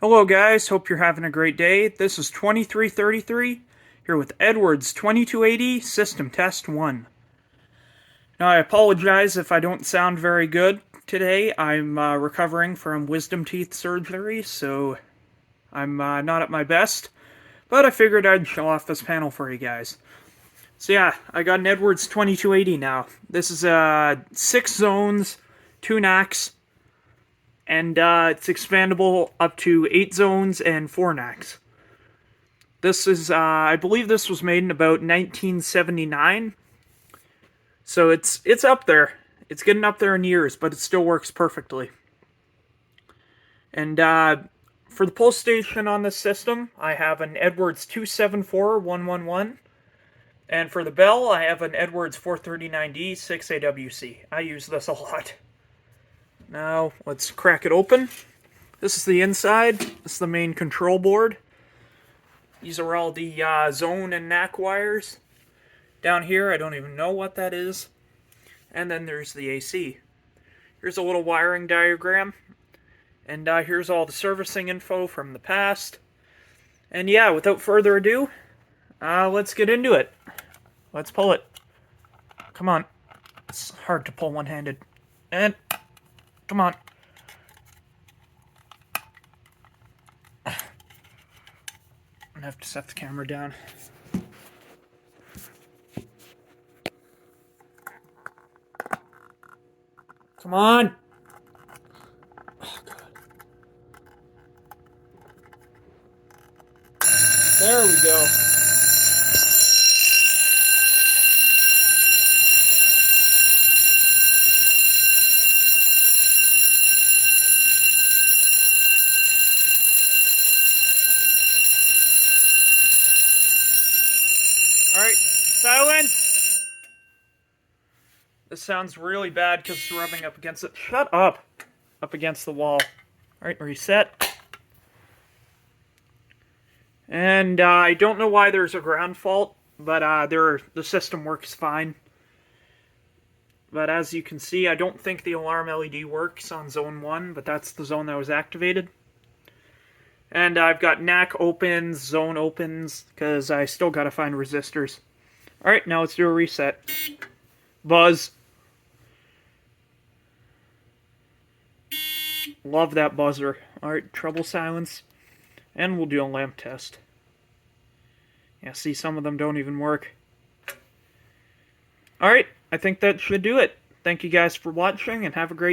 Hello guys, hope you're having a great day. This is 2333 here with Edwards 2280 System Test 1. Now I apologize if I don't sound very good today. I'm recovering from wisdom teeth surgery, so I'm not at my best. But I figured I'd show off this panel for you guys. So yeah, I got an Edwards 2280 now. This is 6 zones, 2 NACs. And it's expandable up to 8 zones and 4 NACs. This is, I believe this was made in about 1979. So it's up there. It's getting up there in years, but it still works perfectly. And for the pull station on this system, I have an Edwards 274111. And for the bell, I have an Edwards 439D 6AWC. I use this a lot. Now, let's crack it open. This is the inside. This is the main control board. These are all the zone and NAC wires. Down here, I don't even know what that is. And then there's the AC. Here's a little wiring diagram. And here's all the servicing info from the past. And yeah, without further ado, let's get into it. Let's pull it. Come on. It's hard to pull one-handed. And come on. I'm gonna have to set the camera down. Come on. Oh, God. There we go. Alright, silence! This sounds really bad because it's rubbing up against it. Shut up! Up against the wall. Alright, reset. And I don't know why there's a ground fault, but the system works fine. But as you can see, I don't think the alarm LED works on zone 1, but that's the zone that was activated. And I've got NAC opens, zone opens, because I still gotta find resistors. Alright, now let's do a reset. Buzz. Love that buzzer. Alright, treble silence. And we'll do a lamp test. Yeah, see, some of them don't even work. Alright, I think that should do it. Thank you guys for watching, and have a great day.